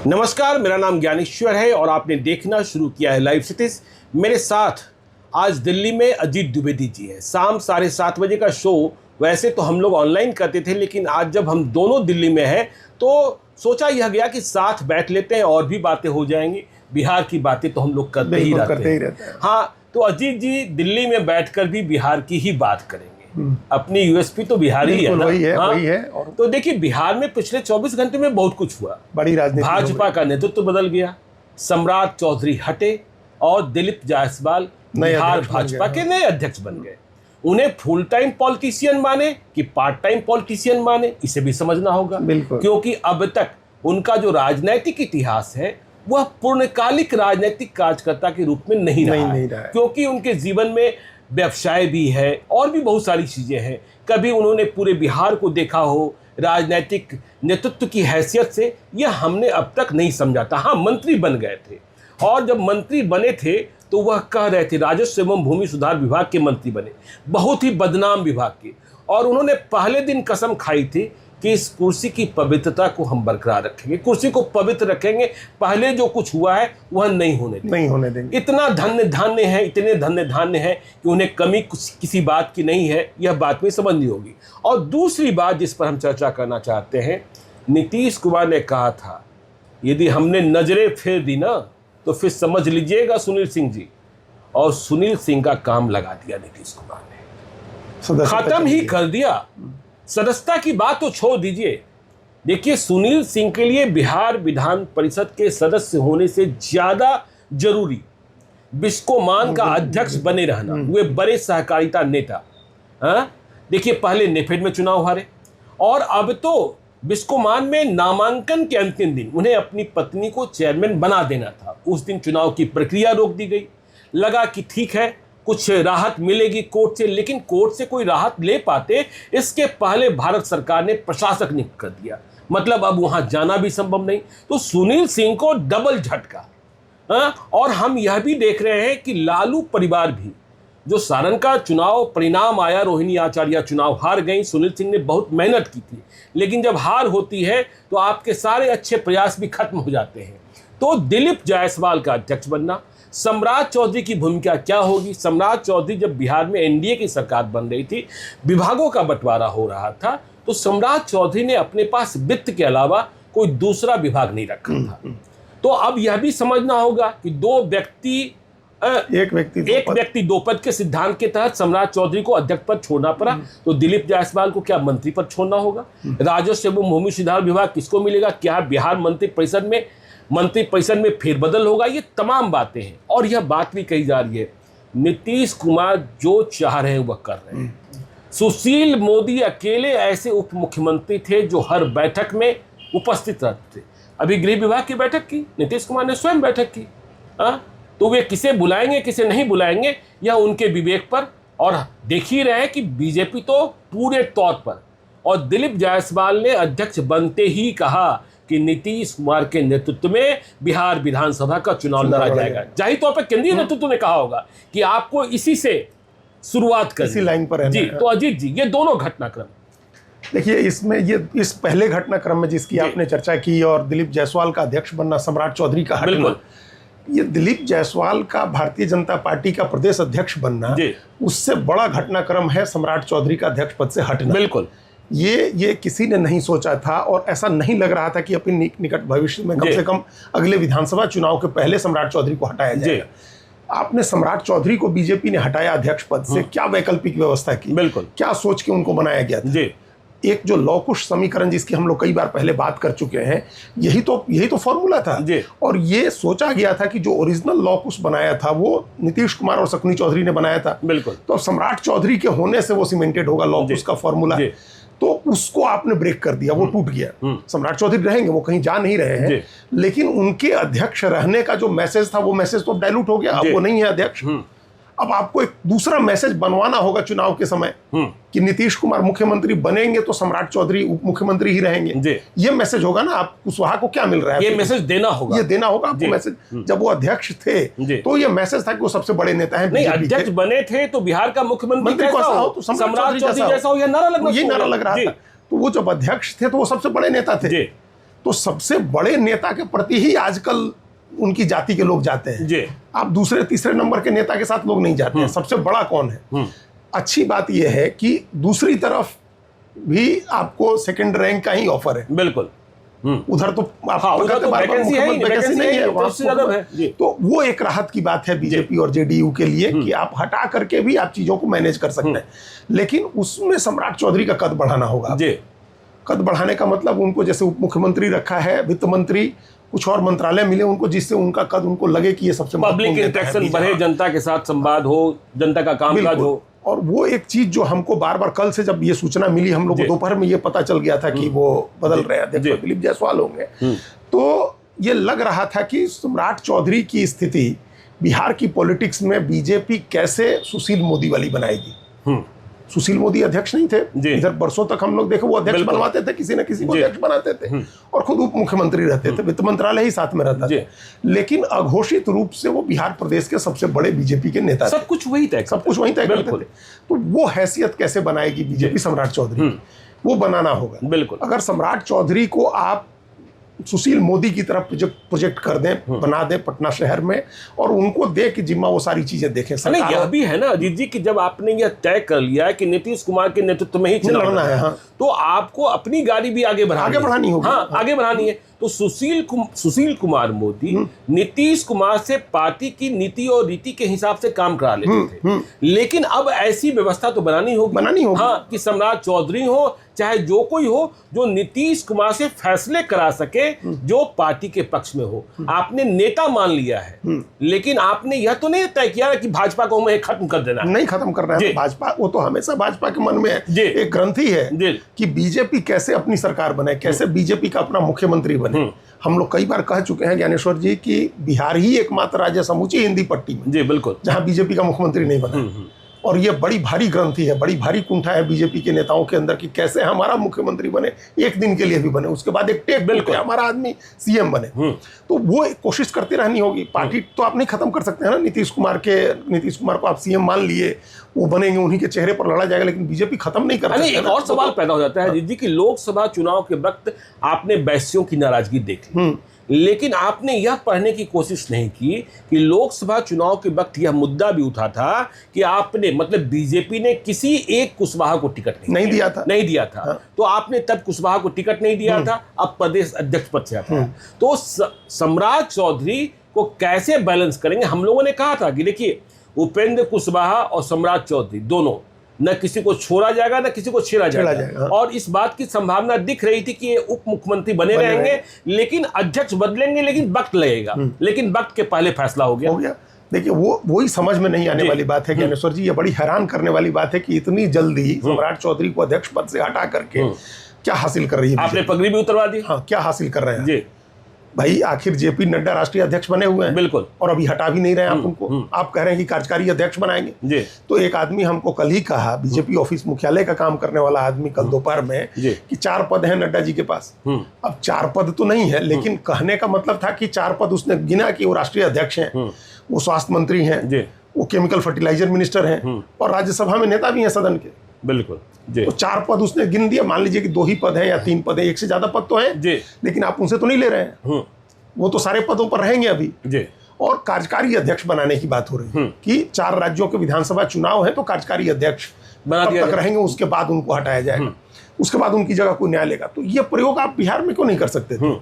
नमस्कार, मेरा नाम ज्ञानेश्वर है और आपने देखना शुरू किया है लाइव सिटीज। मेरे साथ आज दिल्ली में अजीत द्विवेदी जी हैं। शाम 7:30 बजे का शो वैसे तो हम लोग ऑनलाइन करते थे, लेकिन आज जब हम दोनों दिल्ली में हैं तो सोचा यह गया कि साथ बैठ लेते हैं और भी बातें हो जाएंगी। बिहार की बातें तो हम लोग करते ही रहते हैं। हाँ, तो अजीत जी दिल्ली में बैठकर भी बिहार की ही बात करेंगे। अपनी यूएसपी तो बिहार ही है ना? वही है। और तो देखिए, बिहार में पिछले 24 घंटे में बहुत कुछ हुआ। बड़ी राजनीति, भाजपा का नेतृत्व बदल गया, सम्राट चौधरी हटे और दिलीप जायसवाल बिहार भाजपा के नए अध्यक्ष बन गए। उन्हें फुल टाइम पॉलिटिशियन माने कि पार्ट टाइम पॉलिटिशियन माने, इसे भी समझना होगा। क्योंकि अब तक उनका जो राजनीतिक इतिहास है वह पूर्णकालिक राजनीतिक कार्यकर्ता के रूप में नहीं रहा है। क्योंकि उनके जीवन में व्यवसाय भी है और भी बहुत सारी चीजें हैं। कभी उन्होंने पूरे बिहार को देखा हो राजनीतिक नेतृत्व की हैसियत से, यह हमने अब तक नहीं समझा था। हाँ, मंत्री बन गए थे और जब मंत्री बने थे तो वह कह रहे थे राजस्व एवं भूमि सुधार विभाग के मंत्री बने, बहुत ही बदनाम विभाग के। और उन्होंने पहले दिन कसम खाई थी कि इस कुर्सी की पवित्रता को हम बरकरार रखेंगे, कुर्सी को पवित्र रखेंगे, पहले जो कुछ हुआ है वह नहीं होने देंगे। इतना धन्य धान्य है, इतने धन्य धान्य है कि उन्हें कमी किसी बात की नहीं है, यह बात में समझनी होगी। और दूसरी बात जिस पर हम चर्चा करना चाहते हैं, नीतीश कुमार ने कहा था यदि हमने नजरें फेर दी ना तो फिर समझ लीजिएगा सुनील सिंह जी, और सुनील सिंह का काम लगा दिया नीतीश कुमार ने, खत्म ही कर दिया। सदस्यता की बात तो छोड़ दीजिए। देखिए, सुनील सिंह के लिए बिहार विधान परिषद के सदस्य होने से ज्यादा जरूरी बिस्कोमान का अध्यक्ष बने रहना। वे बड़े सहकारिता नेता, देखिए पहले नेफेड में चुनाव हारे और अब तो बिस्कोमान में नामांकन के अंतिम दिन उन्हें अपनी पत्नी को चेयरमैन बना देना था। उस दिन चुनाव की प्रक्रिया रोक दी गई। लगा कि ठीक है कुछ राहत मिलेगी कोर्ट से, लेकिन कोर्ट से कोई राहत ले पाते इसके पहले भारत सरकार ने प्रशासक नियुक्त कर दिया। मतलब अब वहां जाना भी संभव नहीं। तो सुनील सिंह को डबल झटका। और हम यह भी देख रहे हैं कि लालू परिवार भी, जो सारण का चुनाव परिणाम आया, रोहिणी आचार्य चुनाव हार गई, सुनील सिंह ने बहुत मेहनत की थी, लेकिन जब हार होती है तो आपके सारे अच्छे प्रयास भी खत्म हो जाते हैं। तो दिलीप जायसवाल का अध्यक्ष बनना, सम्राट चौधरी की भूमिका क्या होगी? सम्राट चौधरी जब बिहार में एनडीए की सरकार बन रही थी, विभागों का बंटवारा हो रहा था, तो सम्राट चौधरी ने अपने पास वित्त के अलावा कोई दूसरा विभाग नहीं रखा था। तो अब यह भी समझना होगा कि एक व्यक्ति दो पद के सिद्धांत के तहत सम्राट चौधरी को अध्यक्ष पद छोड़ना पड़ा। तो दिलीप जायसवाल को क्या मंत्री पद छोड़ना होगा? राजस्व एवं भूमि सुधार विभाग किसको मिलेगा? क्या बिहार मंत्री परिषद में फेरबदल होगा? ये तमाम बातें हैं। और यह बात भी कही जा रही है नीतीश कुमार जो चाह रहे हैं वह कर रहे हैं। सुशील मोदी अकेले ऐसे उप मुख्यमंत्री थे जो हर बैठक में उपस्थित रहते थे। अभी गृह विभाग की बैठक की नीतीश कुमार ने स्वयं बैठक की। तो वे किसे बुलाएंगे किसे नहीं बुलाएंगे यह उनके विवेक पर। और देख ही रहे हैं कि बीजेपी तो पूरे तौर पर, और दिलीप जायसवाल ने अध्यक्ष बनते ही कहा कि नीतीश कुमार के नेतृत्व में बिहार विधानसभा का चुनाव लड़ा जाएगा। जाहिर तौर पर केंद्रीय नेतृत्व ने कहा होगा कि आपको इसी से शुरुआत करनी, इसी लाइन पर जी। तो अजीत जी, ये दोनों घटनाक्रम देखिए, इसमें इस पहले घटनाक्रम में जिसकी आपने चर्चा की और दिलीप जायसवाल का अध्यक्ष बनना, सम्राट चौधरी का हटना, ये दिलीप जायसवाल का भारतीय जनता पार्टी का प्रदेश अध्यक्ष बनना, उससे बड़ा घटनाक्रम है सम्राट चौधरी का अध्यक्ष पद से हटना। बिल्कुल, ये किसी ने नहीं सोचा था और ऐसा नहीं लग रहा था कि अपने निकट भविष्य में कम से कम अगले विधानसभा चुनाव के पहले सम्राट चौधरी को हटाया जाएगा। आपने सम्राट चौधरी को बीजेपी ने हटाया अध्यक्ष पद से, क्या वैकल्पिक व्यवस्था की? बिल्कुल, क्या सोच के उनको बनाया गया था? एक जो लौकुश समीकरण जिसकी हम लोग कई बार पहले बात कर चुके हैं, यही तो फॉर्मूला था। और ये सोचा गया था कि जो ओरिजिनल लौकुश बनाया था वो नीतीश कुमार और शकुनी चौधरी ने बनाया था। बिल्कुल, तो सम्राट चौधरी के होने से वो सीमेंटेड होगा लौकुश का फॉर्मूला। तो उसको आपने ब्रेक कर दिया, वो टूट गया। सम्राट चौधरी रहेंगे, वो कहीं जा नहीं रहे हैं, लेकिन उनके अध्यक्ष रहने का जो मैसेज था वो मैसेज तो डाइल्यूट हो गया। अब वो नहीं है अध्यक्ष। अब आपको एक दूसरा मैसेज बनवाना होगा चुनाव के समय कि नीतीश कुमार मुख्यमंत्री बनेंगे तो सम्राट चौधरी उप मुख्यमंत्री ही रहेंगे। ये मैसेज होगा ना। आप कुशवाहा को क्या मिल रहा है? ये मैसेज देना होगा, ये देना होगा आपको मैसेज। जब वो अध्यक्ष थे तो ये मैसेज था कि वो सबसे बड़े नेता हैं। नहीं, अध्यक्ष बने थे तो बिहार का मुख्यमंत्री कैसा हो, तो सम्राट चौधरी जैसा हो, ये नारा लग रहा था। तो वो जब अध्यक्ष थे तो वो सबसे बड़े नेता थे। तो सबसे बड़े नेता के प्रति ही आजकल उनकी जाति के लोग जाते हैं जी। आप दूसरे तीसरे नंबर के नेता के साथ लोग नहीं जाते हैं। सबसे बड़ा कौन है? अच्छी बात यह है कि दूसरी तरफ भी आपको सेकंड रैंक का ही ऑफर है। बिल्कुल। उधर तो उधर तो वैकेंसी है ही नहीं, वैकेंसी नहीं है, तो उससे ज्यादा है जी। तो वो एक राहत की बात है बीजेपी और जेडीयू के लिए कि आप हटा करके भी आप चीजों को मैनेज कर सकते हैं। लेकिन उसमें सम्राट चौधरी का कद बढ़ाना होगा जी। कद बढ़ाने का मतलब उनको जैसे उप मुख्यमंत्री रखा है, वित्त मंत्री, कुछ और मंत्रालय मिले उनको जिससे उनका कद उनको लगे कि ये सबसे पब्लिक इंटरेक्शन बढ़े, जनता के साथ संवाद हो, जनता का कामकाज हो। और वो एक चीज जो हमको बार बार कल से जब ये सूचना मिली हम लोग को दोपहर में ये पता चल गया था कि वो बदल रहे अध्यक्ष दिलीप जायसवाल होंगे, तो ये लग रहा था कि सम्राट चौधरी की स्थिति बिहार की पॉलिटिक्स में बीजेपी कैसे सुशील मोदी वाली बनाएगी। सुशील मोदी अध्यक्ष नहीं थे इधर, बरसों तक हम लोग देखे वो अध्यक्ष बनवाते थे, किसी न किसी को अध्यक्ष बनाते थे और खुद उप मुख्यमंत्री रहते थे, वित्त मंत्रालय ही साथ में रहता था। लेकिन अघोषित रूप से वो बिहार प्रदेश के सबसे बड़े बीजेपी के नेता थे। सब कुछ वही तय करते थे। तो वो हैसियत कैसे बनाएगी बीजेपी सम्राट चौधरी, वो बनाना होगा। बिल्कुल। अगर सम्राट चौधरी को आप सुशील मोदी की तरफ प्रोजेक्ट कर दें, बना दें पटना शहर में, और उनको दे कि जिम्मा वो सारी चीजें देखें। नहीं, यह भी है ना अजीत जी कि जब आपने यह तय कर लिया कि नीतीश कुमार के नेतृत्व में ही लड़ना है, हाँ, तो आपको अपनी गाड़ी भी आगे बढ़ानी होगी। हाँ, आगे बढ़ानी है। तो सुशील कुमार मोदी नीतीश कुमार से पार्टी की नीति और रीति के हिसाब से काम करा लेते थे, लेकिन अब ऐसी व्यवस्था तो बनानी होगी। हाँ, कि सम्राट चौधरी हो चाहे जो कोई हो, जो नीतीश कुमार से फैसले करा सके जो पार्टी के पक्ष में हो। आपने नेता मान लिया है, लेकिन आपने यह तो नहीं तय किया कि भाजपा को हमें खत्म कर देना। नहीं खत्म करना है भाजपा, वो तो हमेशा भाजपा के मन में है, एक ग्रंथि है कि बीजेपी कैसे अपनी सरकार बने, कैसे बीजेपी का अपना मुख्यमंत्री बने। हम लोग कई बार कह चुके हैं ज्ञानेश्वर जी कि बिहार ही एकमात्र राज्य समूची हिंदी पट्टी में जी बिल्कुल जहां बीजेपी का मुख्यमंत्री नहीं बना। और ये बड़ी भारी ग्रंथि है, बड़ी भारी कुंठा है बीजेपी के नेताओं के अंदर कि कैसे हमारा मुख्यमंत्री बने, एक दिन के लिए भी बने, उसके बाद एक टेक बिल्कुल हमारा आदमी सीएम बने। तो वो कोशिश करती रहनी होगी। पार्टी तो आप नहीं खत्म कर सकते हैं ना। नीतीश कुमार को आप सीएम मान लिए, वो बनेंगे, उन्हीं के चेहरे पर लड़ा जाएगा, लेकिन बीजेपी खत्म नहीं कर सकते। एक और सवाल पैदा हो जाता है जी कि लोकसभा चुनाव के वक्त आपने वैश्यों की नाराजगी देखी, लेकिन आपने यह पढ़ने की कोशिश नहीं की कि लोकसभा चुनाव के वक्त यह मुद्दा भी उठा था कि आपने मतलब बीजेपी ने किसी एक कुशवाहा को टिकट नहीं दिया था। हाँ। तो आपने तब कुशवाहा को टिकट नहीं दिया था, अब प्रदेश अध्यक्ष पद से आता है। तो सम्राट चौधरी को कैसे बैलेंस करेंगे? हम लोगों ने कहा था कि देखिए उपेंद्र कुशवाहा और सम्राट चौधरी दोनों न किसी को छोड़ा जाएगा न किसी को छेड़ा जाएगा। और इस बात की संभावना दिख रही थी कि ये उप मुख्यमंत्री बने रहेंगे, लेकिन अध्यक्ष बदलेंगे, लेकिन वक्त लगेगा। लेकिन वक्त के पहले फैसला हो गया। देखिए वही समझ में नहीं आने वाली बात है ज्ञानेश्वर जी, ये बड़ी हैरान करने वाली बात है कि इतनी जल्दी सम्राट चौधरी को अध्यक्ष पद से हटा करके क्या हासिल कर रही है? आपने पगड़ी भी उतरवा दी। हाँ, क्या हासिल कर रहे हैं भाई? आखिर जेपी नड्डा राष्ट्रीय अध्यक्ष बने हुए हैं बिल्कुल, और अभी हटा भी नहीं रहे आप उनको। आप कह रहे हैं कि कार्यकारी अध्यक्ष बनाएंगे। तो एक आदमी हमको कल ही कहा, बीजेपी ऑफिस मुख्यालय का काम करने वाला आदमी, कल दोपहर में कि 4 पद हैं नड्डा जी के पास। अब 4 पद तो नहीं है, लेकिन कहने का मतलब था कि 4 पद उसने गिना कि वो राष्ट्रीय अध्यक्ष हैं, वो स्वास्थ्य मंत्री हैं, वो केमिकल फर्टिलाइजर मिनिस्टर हैं, और राज्यसभा में नेता भी हैं सदन के। बिल्कुल तो 4 पद उसने गिन दिया। मान लीजिए कि 2 ही पद हैं या 3 पद हैं, एक से ज्यादा पद तो हैं, लेकिन आप उनसे तो नहीं ले रहे हैं। वो तो सारे पदों पर रहेंगे अभी। और कार्यकारी अध्यक्ष बनाने की बात हो रही है कि 4 राज्यों के विधानसभा चुनाव है, तो कार्यकारी अध्यक्ष तब तक रहेंगे, उसके बाद उनको हटाया जाएगा, उसके बाद उनकी जगह कोई नया लेगा। तो ये प्रयोग आप बिहार में क्यों नहीं कर सकते थे?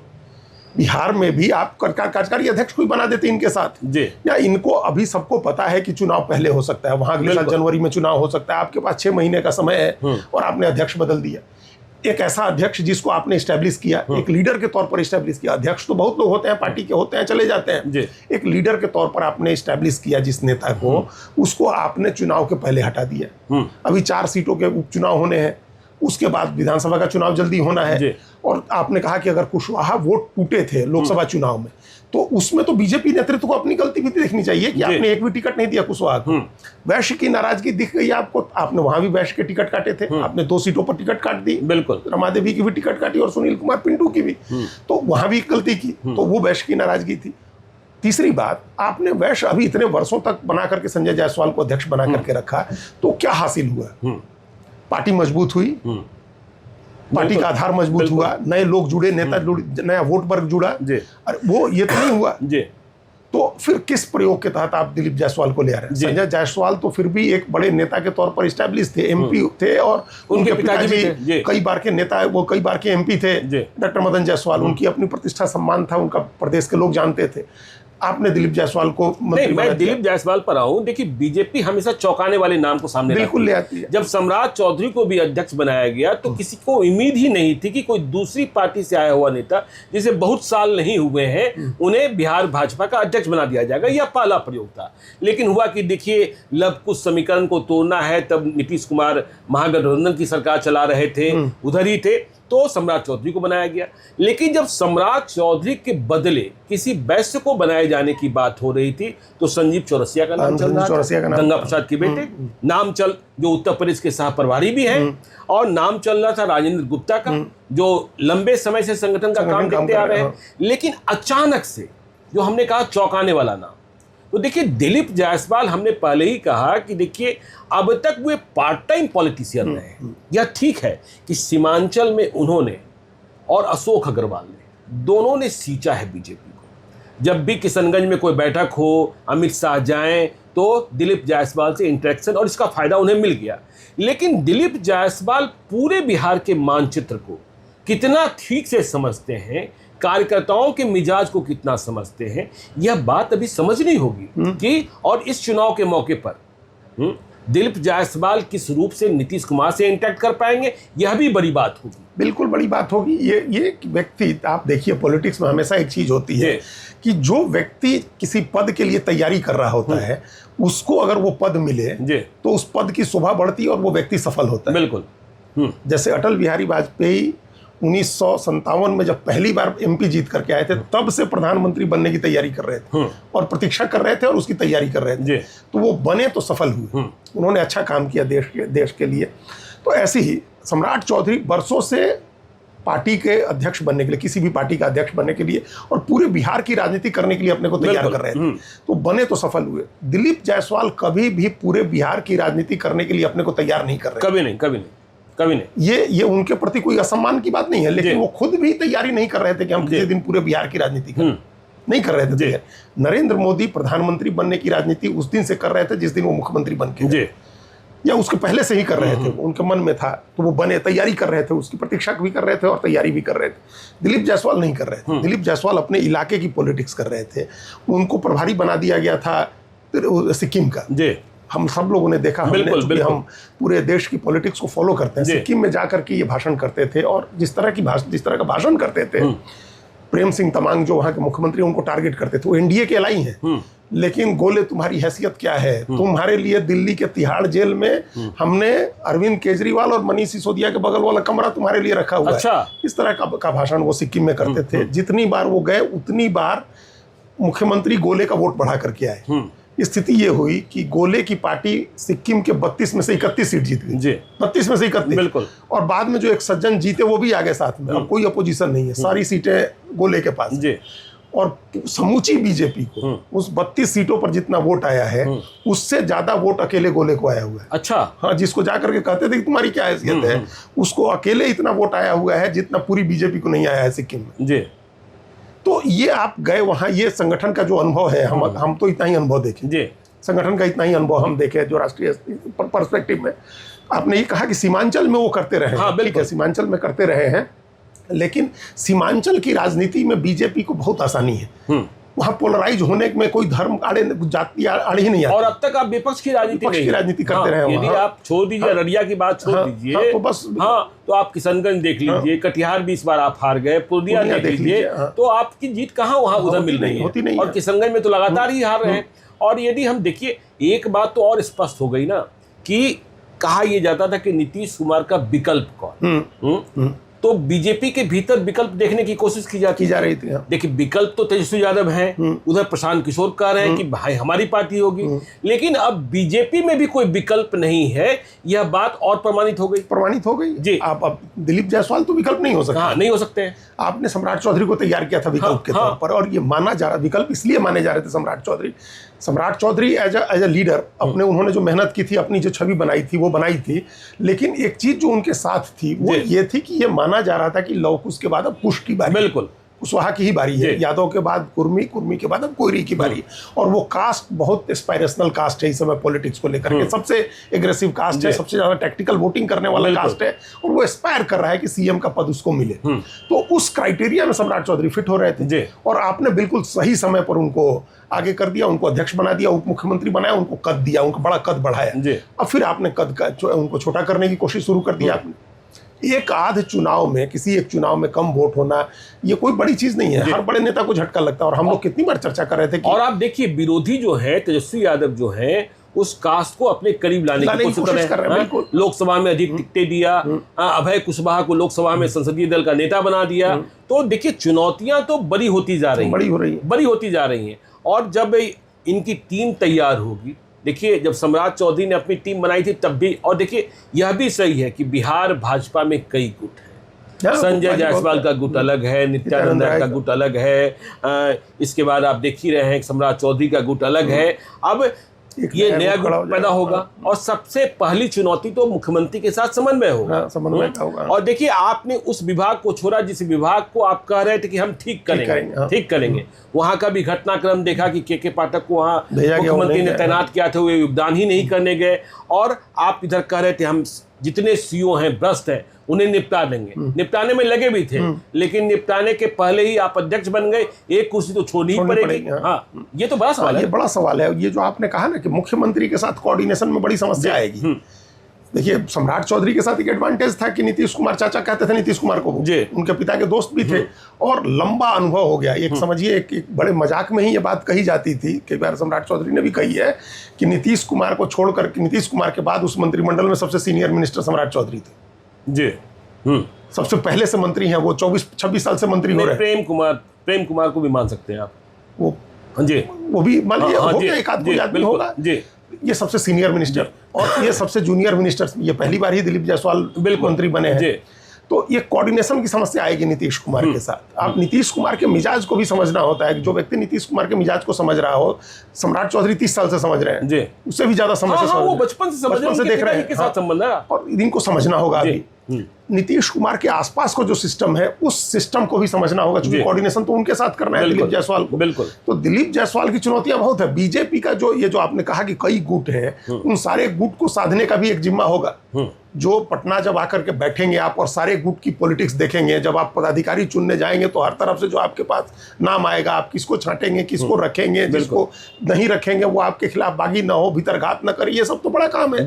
बिहार में भी आप कार्यकारी अध्यक्ष कोई बना देते इनके साथ या इनको अभी सबको पता है कि चुनाव पहले हो सकता है, वहां अगले साल जनवरी में चुनाव हो सकता है, आपके पास 6 महीने का समय है और आपने अध्यक्ष बदल दिया। एक ऐसा अध्यक्ष जिसको आपने एस्टैब्लिश किया, एक लीडर के तौर पर एस्टैब्लिश किया। अध्यक्ष तो बहुत लोग होते हैं, पार्टी के होते हैं, चले जाते हैं। एक लीडर के तौर पर आपने एस्टैब्लिश किया जिस नेता को, उसको आपने चुनाव के पहले हटा दिया। अभी 4 सीटों के उपचुनाव होने हैं, उसके बाद विधानसभा का चुनाव जल्दी होना है। और आपने कहा कि अगर कुशवाहा वोट टूटे थे लोकसभा चुनाव में, तो उसमें तो बीजेपी नेतृत्व को अपनी गलती भी देखनी चाहिए कि आपने एक भी टिकट नहीं दिया कुशवाहा को। वैश्य की नाराजगी दिख गई आपको, आपने वहां भी वैश्य के टिकट काटे थे, आपने 2 सीटों पर टिकट काट दी। बिल्कुल, रमा देवी की भी टिकट काटी और सुनील कुमार पिंटू की भी, तो वहां भी गलती की, तो वो वैश्य की नाराजगी थी। तीसरी बात, आपने वैश्य अभी इतने वर्षों तक बना करके संजय जायसवाल को अध्यक्ष बना करके रखा, तो क्या हासिल हुआ? पार्टी मजबूत हुई, पार्टी का आधार मजबूत हुआ, नए लोग जुड़े, नेता जुड़े, नया वोट वर्ग जुड़ा। अरे वो ये तो नहीं हुआ जी। तो फिर किस प्रयोग के तहत आप दिलीप जायसवाल को ले आ रहे हैं? संजय जायसवाल तो फिर भी एक बड़े नेता के तौर पर एस्टैब्लिश थे, एमपी थे, और उनके पिताजी कई बार के नेता, वो कई बार के एमपी थे, डॉक्टर मदन जायसवाल। उनकी अपनी प्रतिष्ठा सम्मान था, उनका प्रदेश के लोग जानते थे। आपने दिलीप जायसवाल को नहीं, मैं दिलीप जायसवाल पर आऊं। देखिए, बीजेपी हमेशा चौंकाने वाले नाम को सामने बिल्कुल ले आती है। जब सम्राट चौधरी को भी अध्यक्ष बनाया गया तो किसी को उम्मीद ही नहीं थी कि कोई दूसरी पार्टी से आया हुआ नेता, जिसे बहुत साल नहीं हुए हैं, उन्हें बिहार भाजपा का अध्यक्ष बना दिया जाएगा। यह पहला प्रयोग था। लेकिन हुआ कि देखिए, लव कुश समीकरण को तोड़ना है, तब नीतीश कुमार महागठबंधन की सरकार चला रहे थे, उधर ही थे, तो सम्राट चौधरी को बनाया गया। लेकिन जब सम्राट चौधरी के बदले किसी वैश्य को बनाए जाने की बात हो रही थी तो संजीव चौरसिया का नाम चल रहा था, गंगा प्रसाद के बेटे। नाम चल, जो उत्तर प्रदेश के सह प्रभारी भी हैं, और नाम चल रहा था राजेंद्र गुप्ता का, जो लंबे समय से संगठन का काम करते आ रहे हैं। लेकिन अचानक से जो हमने कहा चौंकाने वाला नाम, तो देखिए दिलीप जायसवाल, हमने पहले ही कहा कि देखिए अब तक वे पार्ट टाइम पॉलिटिशियन रहे हैं। यह ठीक है कि सीमांचल में उन्होंने और अशोक अग्रवाल ने, दोनों ने सींचा है बीजेपी को। जब भी किशनगंज में कोई बैठक हो, अमित शाह जाएं, तो दिलीप जायसवाल से इंटरेक्शन, और इसका फायदा उन्हें मिल गया। लेकिन दिलीप जायसवाल पूरे बिहार के मानचित्र को कितना ठीक से समझते हैं, कार्यकर्ताओं के मिजाज को कितना समझते हैं, यह बात अभी समझनी होगी कि, और इस चुनाव के मौके पर दिलीप जायसवाल किस रूप से नीतीश कुमार से इंटरेक्ट कर पाएंगे, यह भी बड़ी बात होगी। बिल्कुल बड़ी बात होगी। ये व्यक्ति, आप देखिए पॉलिटिक्स में हमेशा एक चीज होती है कि जो व्यक्ति किसी पद के लिए तैयारी कर रहा होता है, उसको अगर वो पद मिले तो उस पद की शोभा बढ़ती है और वो व्यक्ति सफल होता है। बिल्कुल। जैसे अटल बिहारी वाजपेयी 1957 में जब पहली बार एमपी जीत करके आए थे, तब से प्रधानमंत्री बनने की तैयारी कर रहे थे और प्रतीक्षा कर रहे थे और उसकी तैयारी कर रहे थे। तो वो बने तो सफल हुए, उन्होंने अच्छा काम किया देश के लिए। तो ऐसे ही सम्राट चौधरी वर्षों से पार्टी के अध्यक्ष बनने के लिए, किसी भी पार्टी का अध्यक्ष बनने के लिए और पूरे बिहार की राजनीति करने के लिए अपने को तैयार कर रहे थे, तो बने तो सफल हुए। दिलीप जायसवाल कभी भी पूरे बिहार की राजनीति करने के लिए अपने को तैयार नहीं कर रहे। कभी नहीं। ये उनके प्रति कोई असम्मान की बात नहीं है, लेकिन वो खुद भी तैयारी नहीं कर रहे थे कि हम किसी दिन पूरे बिहार की राजनीति करें। नहीं कर रहे थे। नरेंद्र मोदी प्रधानमंत्री बनने की राजनीति उस दिन से कर रहे थे जिस दिन वो मुख्यमंत्री बन के, या उसके पहले से ही कर रहे थे, उनके मन में था, तो वो बने, तैयारी कर रहे थे, उसकी प्रतीक्षा भी कर रहे थे और तैयारी भी कर रहे थे। दिलीप जायसवाल नहीं कर रहे थे। दिलीप जायसवाल अपने इलाके की पॉलिटिक्स कर रहे थे। उनको प्रभारी बना दिया गया था सिक्किम का। हम सब लोगों ने देखा, बिल्कुल। हम पूरे देश की पॉलिटिक्स को फॉलो करते हैं। सिक्किम में जाकर के ये भाषण करते थे, और जिस तरह का भाषण करते थे, प्रेम सिंह तमांग जो वहाँ के मुख्यमंत्री, उनको टारगेट करते थे। वो एनडीए के एलाई हैं, लेकिन गोले तुम्हारी हैसियत क्या है? तुम्हारे लिए दिल्ली के तिहाड़ जेल में हमने अरविंद केजरीवाल और मनीष सिसोदिया के बगल वाला कमरा तुम्हारे लिए रखा हुआ है। इस तरह का भाषण वो सिक्किम में करते थे। जितनी बार वो गए, उतनी बार मुख्यमंत्री गोले का वोट बढ़ा करके आए। स्थिति ये हुई कि गोले की पार्टी सिक्किम के 32 में से 31 सीट जीत गई। 32 में से 31, बिल्कुल। और बाद में जो एक सज्जन जीते वो भी आ गए साथ में। अब कोई अपोजिशन नहीं है, सारी सीटें गोले के पास। और समूची बीजेपी को उस 32 सीटों पर जितना वोट आया है, उससे ज्यादा वोट अकेले गोले को आया हुआ है। अच्छा। हाँ, जिसको जाकर के कहते थे कि तुम्हारी क्या हैसियत है, उसको अकेले इतना वोट आया हुआ है जितना पूरी बीजेपी को नहीं आया है सिक्किम में। तो ये आप गए वहाँ, ये संगठन का जो अनुभव है, हम तो इतना ही अनुभव देखें, संगठन का इतना ही अनुभव हम देखें जो राष्ट्रीय पर्सपेक्टिव में। आपने ये कहा कि सीमांचल में वो करते रहे। हाँ, बिल्कुल, सीमांचल में करते रहे हैं, लेकिन सीमांचल की राजनीति में बीजेपी को बहुत आसानी है। वहाँ पोलराइज होने में कोई धर्म आड़े, जाति आड़े ही नहीं आती। और अब तक आप विपक्ष की राजनीति करते रहे। यदि आप छोड़ दीजिए, ररिया की बात छोड़ दीजिए, तो बस तो आप किशनगंज देख लीजिए, कटिहार 20 बार आप हार गए, पूर्णिया देख लीजिए, तो आपकी जीत कहाँ वहाँ उधर मिल रही है। और किशनगंज में तो लगातार ही हार रहे हैं। और यदि हम देखिए, एक बात तो और स्पष्ट हो गई ना कि कहा यह जाता था कि नीतीश कुमार का विकल्प कौन, तो बीजेपी के भीतर विकल्प देखने की कोशिश की जा रही थी। देखिए, विकल्प तो तेजस्वी यादव हैं, उधर प्रशांत किशोर कह रहे हैं कि भाई हमारी पार्टी होगी, लेकिन अब बीजेपी में भी कोई विकल्प नहीं है। यह बात और प्रमाणित हो गई जी। आप अब दिलीप जायसवाल तो विकल्प नहीं हो सकते। हाँ, नहीं हो सकते हैं। आपने सम्राट चौधरी को तैयार किया था विकल्प के तौर पर, और ये माना जा रहा, विकल्प इसलिए माने जा रहे थे सम्राट चौधरी। सम्राट चौधरी एज अ लीडर अपने उन्होंने जो मेहनत की थी, अपनी जो छवि बनाई थी वो बनाई थी, लेकिन एक चीज जो उनके साथ थी वो ये थी कि ये माना जा रहा था कि लव कुश के बाद अब कुश की बारी, बिल्कुल कुशवाहा की ही बारी है, यादव के बाद कुर्मी, कुर्मी के बाद अब कोयरी की बारी। और वो कास्ट बहुत एस्पायरेशनल कास्ट है इस समय पॉलिटिक्स को लेकर के, सबसे एग्रेसिव कास्ट है, सबसे ज्यादा टैक्टिकल वोटिंग करने वाला कास्ट है, और वो एस्पायर कर रहा है कि सीएम का पद उसको मिले। तो उस क्राइटेरिया में सम्राट चौधरी फिट हो रहे थे, और आपने बिल्कुल सही समय पर उनको आगे कर दिया, उनको अध्यक्ष बना दिया, उप मुख्यमंत्री बनाया, उनको कद दिया, उनको बड़ा कद बढ़ाया। अब फिर आपने कद का उनको छोटा करने की कोशिश शुरू कर दिया आपने। एक आध चुनाव में, किसी एक चुनाव में कम वोट होना ये कोई बड़ी चीज नहीं है, हर बड़े नेता को झटका लगता है। और हम लोग कितनी बार चर्चा कर रहे थे कि और आप देखिए विरोधी जो है तेजस्वी यादव जो है उस कास्ट को अपने करीब लाने की कोशिश कर रहे हैं। लोकसभा में अधिक टिकटें दिया, अभय कुशवाहा को लोकसभा में संसदीय दल का नेता बना दिया। तो देखिए चुनौतियां तो बड़ी होती जा रही हैं, बड़ी होती जा रही हैं। और जब इनकी टीम तैयार होगी, देखिए जब सम्राट चौधरी ने अपनी टीम बनाई थी तब भी, और देखिए यह भी सही है कि बिहार भाजपा में कई गुट हैं। संजय जायसवाल का गुट अलग है, नित्यानंद राय का गुट अलग है, इसके बाद आप देख ही रहे हैं सम्राट चौधरी का गुट अलग है। अब ये नया गुट पैदा होगा, और सबसे पहली चुनौती तो मुख्यमंत्री के साथ समन्वय होगा। और देखिए आपने उस विभाग को छोड़ा जिस विभाग को आप कह रहे थे कि हम ठीक करेंगे। वहां का भी घटनाक्रम देखा कि के पाठक को वहां मुख्यमंत्री ने तैनात किया था, वे योगदान ही नहीं करने गए। और आप इधर कह रहे थे हम जितने सीओ हैं भ्रष्ट हैं उन्हें निपटा देंगे, निपटाने में लगे भी थे, लेकिन निपटाने के पहले ही आप अध्यक्ष बन गए, एक कुर्सी तो छोड़नी ही पड़ेगी। हाँ, ये तो बड़ा सवाल है। ये बड़ा सवाल है। ये जो आपने कहा ना कि मुख्यमंत्री के साथ कोऑर्डिनेशन में बड़ी समस्या आएगी। देखिए सम्राट चौधरी के साथ एक एडवांटेज था कि नीतीश कुमार, चाचा कहते थे नीतीश कुमार को, उनके पिता के दोस्त भी थे, और लंबा अनुभव हो गया। एक समझिए एक बड़े मजाक में ही ये बात कही जाती थी, कई बार सम्राट चौधरी ने भी कही है कि नीतीश कुमार को छोड़कर, नीतीश कुमार के बाद उस मंत्रिमंडल में सबसे सीनियर मिनिस्टर सम्राट चौधरी थे। सबसे पहले से मंत्री हैं वो, 24-26 साल से मंत्री हो रहे हैं। प्रेम कुमार को भी मान सकते हैं आप, वो भी मान लीजिए हो गया, एक आध कोई आदमी होगा। ये सबसे सीनियर मिनिस्टर, और ये सबसे जूनियर मिनिस्टर, ये पहली बार ही दिलीप जायसवाल मंत्री बने हैं। तो ये कोऑर्डिनेशन की समस्या आएगी नीतीश कुमार के साथ। आप नीतीश कुमार के मिजाज को भी समझना होता है। जो व्यक्ति नीतीश कुमार के मिजाज को समझ रहा हो, सम्राट चौधरी 30 साल से समझ रहे हैं, उससे भी ज्यादा समझ वो बचपन से देख रहे हैं, और इनको समझना होगा। अभी नीतीश कुमार के आसपास को जो सिस्टम है उस सिस्टम को भी समझना होगा, क्योंकि कोऑर्डिनेशन तो उनके साथ करना है दिलीप जायसवाल को। बिल्कुल। तो दिलीप जायसवाल की चुनौतियां बहुत है। बीजेपी का जो आपने कहा कि कई गुट है, उन सारे गुट को साधने का भी एक जिम्मा होगा। जो पटना जब आकर के बैठेंगे आप और सारे गुट की पॉलिटिक्स देखेंगे, जब आप पदाधिकारी चुनने जाएंगे तो हर तरफ से जो आपके पास नाम आएगा, आप किसको छांटेंगे, किसको रखेंगे, जिसको नहीं रखेंगे वो आपके खिलाफ बागी ना हो, भीतरघात न करे, ये सब तो बड़ा काम है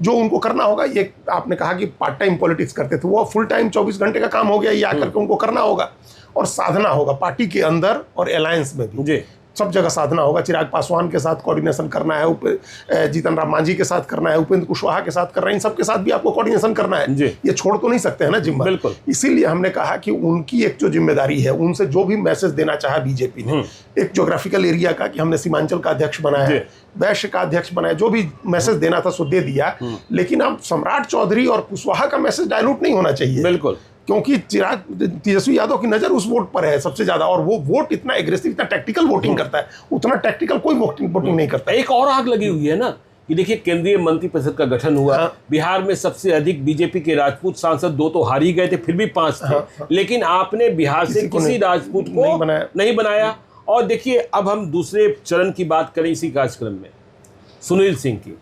जो उनको करना होगा। ये आपने कहा कि पार्ट टाइम पॉलिटिक्स करते थे, वो फुल टाइम 24 घंटे का काम हो गया, ये आकर के उनको करना होगा और साधना होगा पार्टी के अंदर और अलायंस में भी, सब जगह साधना होगा। चिराग पासवान के साथ कोऑर्डिनेशन करना है, जीतन राम मांझी के साथ करना है, उपेंद्र कुशवाहा के साथ करना है, इन सब के साथ भी आपको कोऑर्डिनेशन करना है। ये छोड़ तो नहीं सकते हैं ना जिम्मा। बिल्कुल। इसीलिए हमने कहा कि उनकी एक जो जिम्मेदारी है, उनसे जो भी मैसेज देना चाहा बीजेपी ने, एक ज्योग्राफिकल एरिया का कि हमने सीमांचल का अध्यक्ष बनाया है, वैश्य का अध्यक्ष बनाया, जो भी मैसेज देना था सो दे दिया। लेकिन अब सम्राट चौधरी और कुशवाहा का मैसेज डायलूट नहीं होना चाहिए। बिल्कुल, क्योंकि तेजस्वी यादव की नजर उस वोट पर है सबसे ज्यादा, और वो वोट इतना एग्रेसिव, इतना टैक्टिकल वोटिंग करता है, उतना टैक्टिकल कोई वोटिंग नहीं करता। एक और आग लगी हुई है ना कि देखिए केंद्रीय मंत्रिपरिषद का गठन हुआ। बिहार में सबसे अधिक बीजेपी के राजपूत सांसद 2 तो हार ही गए थे, फिर भी 5 थे। लेकिन आपने बिहार से किसी राजपूत को नहीं बनाया। और देखिए अब हम दूसरे चरण की बात करें इसी कार्यक्रम में, सुनील सिंह की।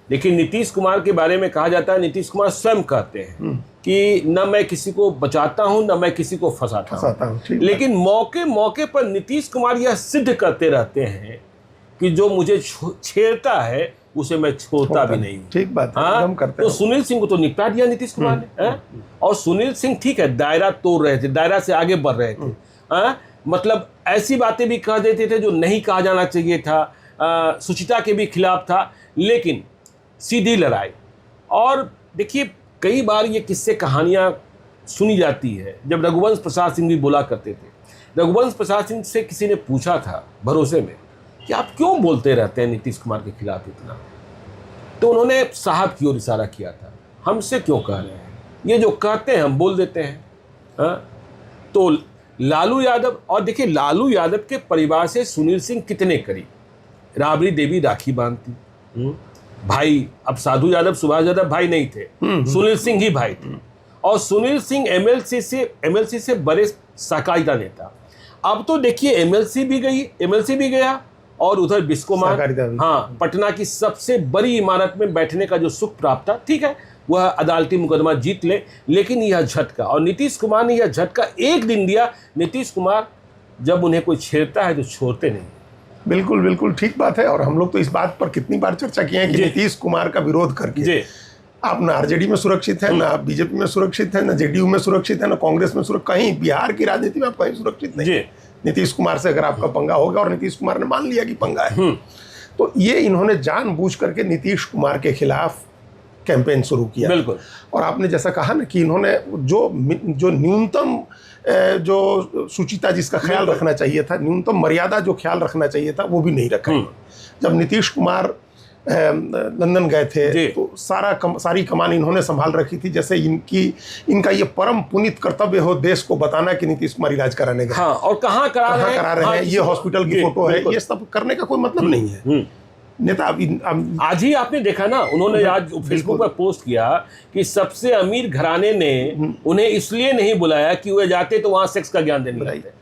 देखिए नीतीश कुमार के बारे में कहा जाता है, नीतीश कुमार स्वयं कहते हैं कि न मैं किसी को बचाता हूं न मैं किसी को फंसाता हूं। लेकिन मौके मौके पर नीतीश कुमार यह सिद्ध करते रहते हैं कि जो मुझे छेड़ता है उसे मैं छोड़ता भी नहीं। ठीक बात है, हम करते हैं। तो सुनील सिंह को तो निपटा दिया नीतीश कुमार ने। और सुनील सिंह ठीक है दायरा तोड़ रहे थे, दायरा से आगे बढ़ रहे थे, मतलब ऐसी बातें भी कह देते थे जो नहीं कहा जाना चाहिए था, सुचिता के भी खिलाफ था, लेकिन सीधी लड़ाई। और देखिए कई बार ये किस्से कहानियां सुनी जाती है। जब रघुवंश प्रसाद सिंह भी बोला करते थे, रघुवंश प्रसाद सिंह से किसी ने पूछा था भरोसे में कि आप क्यों बोलते रहते हैं नीतीश कुमार के खिलाफ इतना, तो उन्होंने साहब की ओर इशारा किया था, हमसे क्यों कह रहे हैं, ये जो कहते हैं हम बोल देते हैं। तो लालू यादव, और देखिए लालू यादव के परिवार से सुनील सिंह कितने करीब, राबड़ी देवी राखी बांधती। भाई, अब साधु यादव सुभाष यादव भाई नहीं थे, सुनील सिंह ही भाई थे। और सुनील सिंह एमएलसी से बड़े सहकारिता नेता। अब तो देखिए एमएलसी भी गया और उधर बिस्कोमान, हाँ, पटना की सबसे बड़ी इमारत में बैठने का जो सुख प्राप्त था, ठीक है, वह अदालती मुकदमा जीत ले, लेकिन यह झटका, और नीतीश कुमार ने यह झटका एक दिन दिया। नीतीश कुमार जब उन्हें कोई छेड़ता है तो छोड़ते नहीं। बिल्कुल बिल्कुल ठीक बात है। और हम लोग तो इस बात पर कितनी बार चर्चा किए हैं कि नीतीश कुमार का विरोध करके आप ना आरजेडी में सुरक्षित है, ना बीजेपी में सुरक्षित है, ना जेडीयू में सुरक्षित है, ना कांग्रेस में सुरक्षित, कहीं बिहार की राजनीति में आप कहीं सुरक्षित नहीं। नीतीश कुमार से अगर आपका पंगा होगा, और नीतीश कुमार ने मान लिया कि पंगा है, तो ये इन्होंने जानबूझ करके नीतीश कुमार के खिलाफ कैंपेन शुरू किया। बिल्कुल। और आपने जैसा कहा ना कि इन्होंने जो न्यूनतम जो शुचिता जिसका ख्याल रखना चाहिए था, न्यूनतम मर्यादा जो ख्याल रखना चाहिए था, वो भी नहीं रखा। जब नीतीश कुमार लंदन गए थे तो सारी कमान इन्होंने संभाल रखी थी, जैसे इनका ये परम पुनीत कर्तव्य हो देश को बताना कि नीतीश कुमार इलाज कराने गए। हाँ, और कहाँ करा रहे हैं, ये हॉस्पिटल की फोटो है, ये सब करने का कोई मतलब नहीं है। नेता आज ही आपने देखा ना, उन्होंने आज फेसबुक पर पोस्ट किया कि सबसे अमीर घराने ने उन्हें इसलिए नहीं बुलाया कि वे जाते तो वहां सेक्स का ज्ञान देने लगते।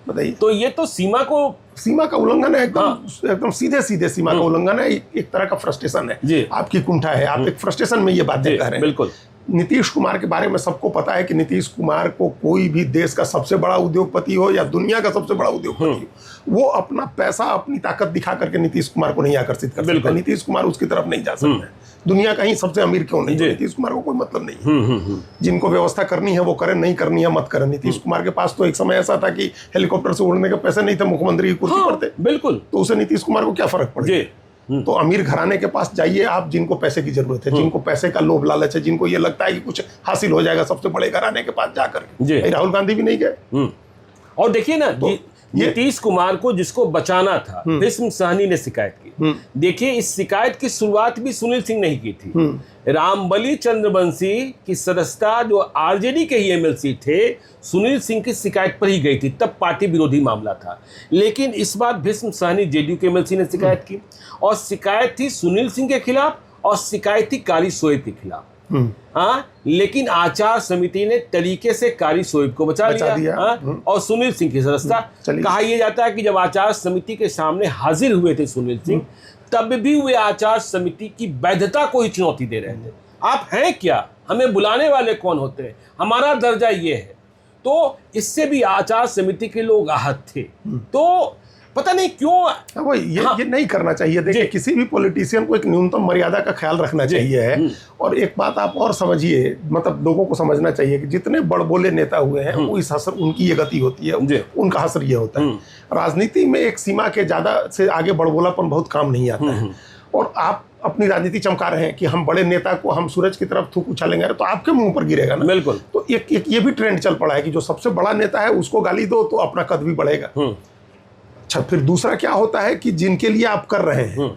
बताइए, तो ये तो सीमा का उल्लंघन है, एकदम सीधे सीमा का उल्लंघन है। एक तरह का फ्रस्ट्रेशन है, आपकी कुंठा है, आप एक फ्रस्ट्रेशन में ये बातें कह रहे हैं। बिल्कुल। नीतीश कुमार के बारे में सबको पता है कि नीतीश कुमार को कोई भी देश का सबसे बड़ा उद्योगपति हो या दुनिया का सबसे बड़ा उद्योगपति हो, वो अपना पैसा, अपनी ताकत दिखा करके नीतीश कुमार को नहीं आकर्षित कर सकता। नीतीश कुमार उसकी तरफ नहीं जा सकता। दुनिया का ही सबसे अमीर क्यों नहीं, नीतीश कुमार को कोई मतलब नहीं। जिनको व्यवस्था करनी है वो करें, नहीं करनी है मत करें। नीतीश कुमार के पास तो एक समय ऐसा था कि हेलीकॉप्टर से उड़ने के पैसे नहीं थे, मुख्यमंत्री की कुर्सी पर थे। बिल्कुल। तो उसे नीतीश कुमार को क्या फर्क पड़े। तो अमीर घराने के पास जाइए आप, जिनको पैसे की जरूरत है, जिनको पैसे का लोभ लालच है, जिनको ये लगता है कि कुछ हासिल हो जाएगा सबसे बड़े घराने के पास जाकर। राहुल गांधी भी नहीं गए। और देखिए ना, तो नीतीश कुमार को जिसको बचाना था, भीष्म सहनी ने शिकायत की। देखिए, इस शिकायत की शुरुआत भी सुनील सिंह नहीं की थी। रामबली चंद्रवंशी की सदस्यता, जो आरजेडी के ही एमएलसी थे, सुनील सिंह की शिकायत पर ही गई थी, तब पार्टी विरोधी मामला था। लेकिन इस बार भीष्म सहनी जेडीयू के एमएलसी ने शिकायत की, और शिकायत थी सुनील सिंह के खिलाफ और शिकायत थी कारी शोएब के खिलाफ। हाँ, लेकिन आचार समिति ने तरीके से कारी शोएब को बचा लिया। और सुनील सिंह की सदस्यता, कहा यह जाता है कि जब आचार समिति के सामने हाजिर हुए थे सुनील सिंह, तब भी वे आचार समिति की वैधता को ही चुनौती दे रहे थे। आप हैं क्या, हमें बुलाने वाले कौन होते हैं, हमारा दर्जा ये है। तो इससे भी आचार समिति के लोग आहत थे। तो पता नहीं क्यों ये नहीं करना चाहिए। देखिए, किसी भी पॉलिटिशियन को एक न्यूनतम मर्यादा का ख्याल रखना चाहिए है। और एक बात आप और समझिए, मतलब लोगों को समझना चाहिए कि जितने बड़बोले नेता हुए हैं, वो इस हसर, उनकी ये गति होती है, उनका हसर ये होता है। राजनीति में एक सीमा के ज्यादा से आगे बड़बोलापन बहुत काम नहीं आता है। और आप अपनी राजनीति चमका रहे हैं कि हम बड़े नेता को हम सूरज की तरफ थूक उछालेंगे, तो आपके मुंह पर गिरेगा ना। बिल्कुल। तो एक ये भी ट्रेंड चल पड़ा है कि जो सबसे बड़ा नेता है उसको गाली दो तो अपना कद भी बढ़ेगा। अच्छा, फिर दूसरा क्या होता है कि जिनके लिए आप कर रहे हैं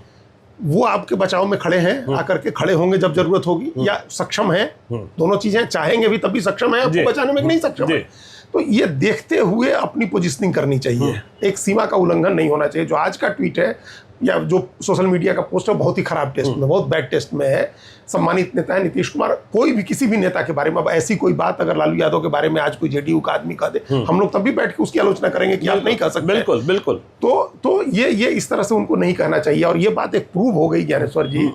वो आपके बचाव में खड़े हैं, आकर के खड़े होंगे जब जरूरत होगी, या सक्षम है, दोनों चीजें, चाहेंगे भी तभी सक्षम है, आपको बचाने में नहीं सक्षम है। तो ये देखते हुए अपनी पोजीशनिंग करनी चाहिए, एक सीमा का उल्लंघन नहीं होना चाहिए। जो आज का ट्वीट है या जो सोशल मीडिया का पोस्ट है, बहुत ही खराब टेस्ट में, बहुत बैड टेस्ट में है। सम्मानित नेता है नीतीश कुमार, कोई भी किसी भी नेता के बारे में, अब ऐसी कोई बात अगर लालू यादव के बारे में आज कोई जेडीयू का आदमी कह दे, हम लोग तब भी बैठ के उसकी आलोचना करेंगे कि आप नहीं कह सकते। बिल्कुल बिल्कुल। तो ये इस तरह से उनको नहीं कहना चाहिए। और ये बात एक प्रूव हो गई ज्ञानेश्वर जी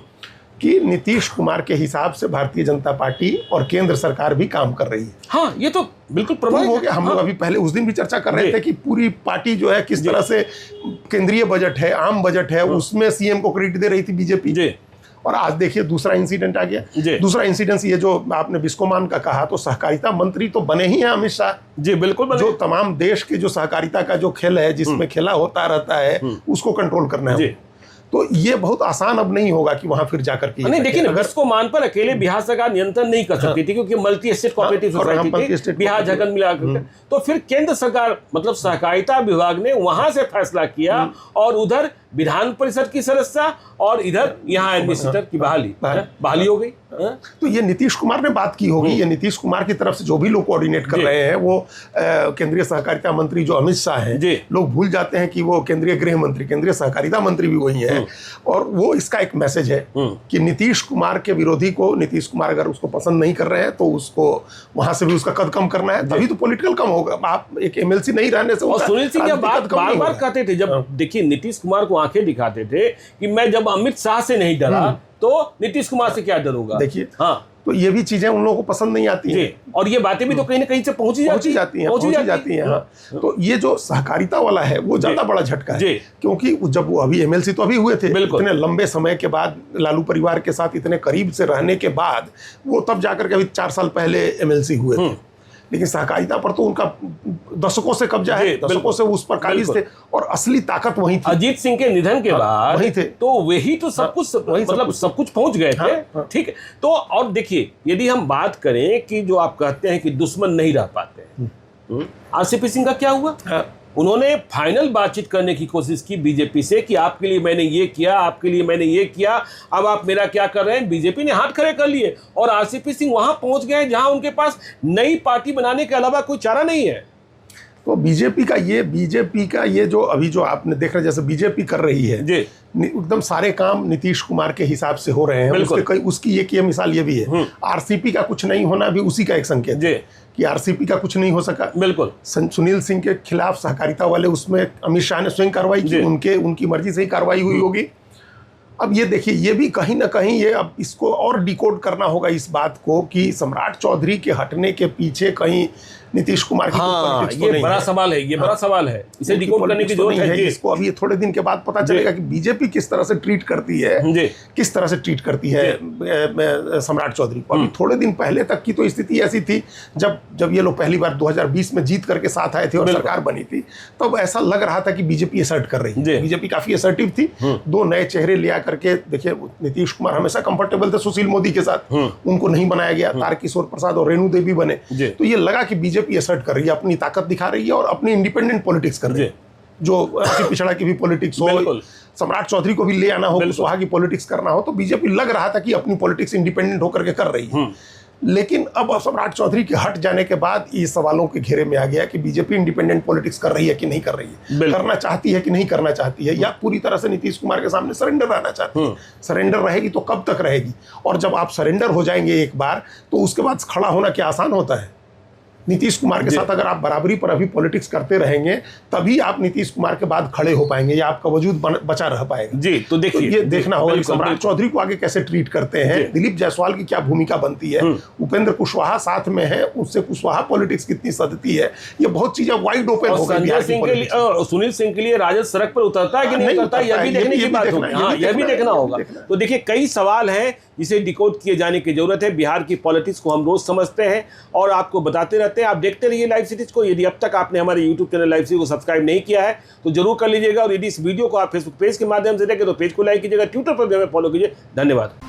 कि नीतीश कुमार के हिसाब से भारतीय जनता पार्टी और केंद्र सरकार भी काम कर रही है। हाँ, ये तो बिल्कुल प्रभाव हो गया। हम लोग अभी पहले उस दिन भी चर्चा कर रहे थे कि पूरी पार्टी जो है किस तरह से केंद्रीय बजट है, आम बजट है, उसमें सीएम को क्रेडिट दे रही थी बीजेपी। और आज देखिए दूसरा इंसिडेंट आ गया। दूसरा इंसिडेंट ये जो आपने बिस्कोमान का कहा, तो सहकारिता मंत्री तो बने ही हैं अमित शाह जी। बिल्कुल। जो तमाम देश के जो सहकारिता का जो खेल है, जिसमें खेला होता रहता है, उसको कंट्रोल करना है। तो ये बहुत आसान अब नहीं होगा कि वहां फिर जाकर के नहीं। लेकिन अगर इसको मान पर अकेले बिहार सरकार नियंत्रण नहीं कर सकती थी, क्योंकि मल्टी स्टेट कोऑपरेटिव सोसाइटी थी, बिहार झारखंड मिला करके। तो फिर केंद्र सरकार, मतलब सहकारिता विभाग ने वहां से फैसला किया और उधर विधान परिषद की सदस्यता और इधर यहाँ एडमिनिस्ट्रेटर की बहाली हो गई। तो ये नीतीश कुमार ने बात की होगी, ये नीतीश कुमार की तरफ से जो भी लोग कोऑर्डिनेट कर रहे हैं, वो केंद्रीय सहकारिता मंत्री जो अमित शाह हैं, लोग भूल जाते हैं कि वो केंद्रीय गृह मंत्री, केंद्रीय सहकारिता मंत्री भी वही है। और वो इसका एक मैसेज है कि नीतीश कुमार के विरोधी को, नीतीश कुमार अगर उसको पसंद नहीं कर रहे हैं तो उसको वहां से भी उसका कद कम करना है, तभी तो पॉलिटिकल कम होगा। आप एक एमएलसी नहीं रहने से। और सुनील सिंह बात बार बार कहते थे, जब देखिए नीतीश कुमार को आंखें दिखाते थे कि मैं जब अमित शाह से नहीं डरा तो नीतीश कुमार से क्या डरूंगा। देखिए, हाँ, तो ये भी चीजें उन लोगों को पसंद नहीं आती हैं, और ये बातें भी तो कहीं ना कहीं से पहुंची जाती हैं। हाँ। तो ये जो सहकारिता वाला है वो ज्यादा बड़ा झटका है, क्योंकि जब वो अभी एमएलसी तो अभी हुए थे, इतने लंबे समय के बाद, लालू परिवार के साथ इतने करीब से रहने के बाद, वो तब जाकर के अभी 4 साल पहले एमएलसी हुए थे। लेकिन सहकारिता पर तो उनका दशकों से कब्जा है, दशकों से उस पर काबिज थे, और असली ताकत वही थी। अजीत सिंह के निधन के बाद वही थे, तो वही तो सब कुछ, मतलब सब कुछ पहुंच गए थे। ठीक है, तो और देखिए, यदि हम बात करें कि जो आप कहते हैं कि दुश्मन नहीं रह पाते, आरसीपी सिंह का क्या हुआ? उन्होंने फाइनल बातचीत करने की कोशिश की बीजेपी से कि आपके लिए मैंने ये किया, आपके लिए मैंने ये किया, अब आप मेरा क्या कर रहे हैं। बीजेपी ने हाथ खड़े कर लिए और आरसीपी सिंह वहां पहुंच गए जहां उनके पास नई पार्टी बनाने के अलावा कोई चारा नहीं है। तो बीजेपी का ये जो अभी जो आपने देख रहे, जैसे बीजेपी कर रही है एकदम सारे काम नीतीश कुमार के हिसाब से हो रहे हैं। उसकी एक ये मिसाल ये भी है, आरसीपी का कुछ नहीं होना भी उसी का एक संकेत है कि आरसीपी का कुछ नहीं हो सका। बिल्कुल, सुनील सिंह के खिलाफ सहकारिता वाले, उसमें अमित शाह ने स्वयं कार्रवाई की, उनकी मर्जी से ही कार्रवाई हुई होगी। अब ये देखिए, ये भी कहीं ना कहीं ये अब इसको और डिकोड करना होगा इस बात को कि सम्राट चौधरी के हटने के पीछे कहीं नीतीश कुमार की ये बड़ा सवाल है, ये बड़ा सवाल है, इसे डिकोड करने की जरूरत है। इसको अभी थोड़े दिन के बाद पता चलेगा कि बीजेपी किस तरह से ट्रीट करती है, किस तरह से ट्रीट करती है सम्राट चौधरी को। अभी थोड़े दिन पहले तक की तो स्थिति ऐसी थी, जब ये लोग पहली बार 2020 में जीत करके साथ आए थे और सरकार बनी थी, तब ऐसा लग रहा था कि बीजेपी असर्ट कर रही है। बीजेपी काफी असर्टिव थी, 2 नए चेहरे लिया करके। देखिए, नीतीश कुमार हमेशा कंफर्टेबल थे सुशील मोदी के साथ, उनको नहीं बनाया गया, तारकिशोर प्रसाद और रेणु देवी बने। तो ये लगा कि बीजेपी असर्ट कर रही है, अपनी ताकत दिखा रही है और अपनी इंडिपेंडेंट पॉलिटिक्स कर रही है। जो पिछड़ा की भी पॉलिटिक्स हो, सम्राट चौधरी को भी ले आना हो, कुशवाहा की पॉलिटिक्स करना हो, तो बीजेपी लग रहा था कि अपनी पॉलिटिक्स इंडिपेंडेंट होकर के कर रही है। लेकिन अब सम्राट चौधरी के हट जाने के बाद ये सवालों के घेरे में आ गया कि बीजेपी इंडिपेंडेंट पॉलिटिक्स कर रही है कि नहीं कर रही है, करना चाहती है कि नहीं करना चाहती है, या पूरी तरह से नीतीश कुमार के सामने सरेंडर रहना चाहती है। सरेंडर रहेगी तो कब तक रहेगी? और जब आप सरेंडर हो जाएंगे एक बार, तो उसके बाद खड़ा होना क्या आसान होता है? नीतीश कुमार के साथ अगर आप बराबरी पर अभी पॉलिटिक्स करते रहेंगे, तभी आप नीतीश कुमार के बाद खड़े हो पाएंगे या आपका वजूद बचा रह पाएगा। तो देखिए, ये देखना होगा सम्राट चौधरी को आगे कैसे ट्रीट करते हैं, दिलीप जायसवाल की क्या भूमिका बनती है, उपेंद्र कुशवाहा साथ में है, उससे कुशवाहा पॉलिटिक्स कितनी सदती है, ये बहुत चीजें वाइड ओपन हो गई। सुनील सिंह के लिए राजद सड़क पर उतरता है कि नहीं उतरता, यह भी देखने की बात होगी, यह भी देखना होगा। तो देखिए, कई सवाल हैं जिसे डिकोड किए जाने की जरूरत है। बिहार की पॉलिटिक्स को हम रोज समझते हैं और आपको बताते रहते हैं। आप देखते रहिए लाइव सिटीज को। यदि अब तक आपने हमारे यूट्यूब चैनल लाइव सिटी को सब्सक्राइब नहीं किया है तो जरूर कर लीजिएगा, और यदि इस वीडियो को आप फेसबुक पेज के माध्यम से देखें तो पेज को लाइक कीजिएगा, ट्विटर पर भी हमें फॉलो कीजिए। धन्यवाद।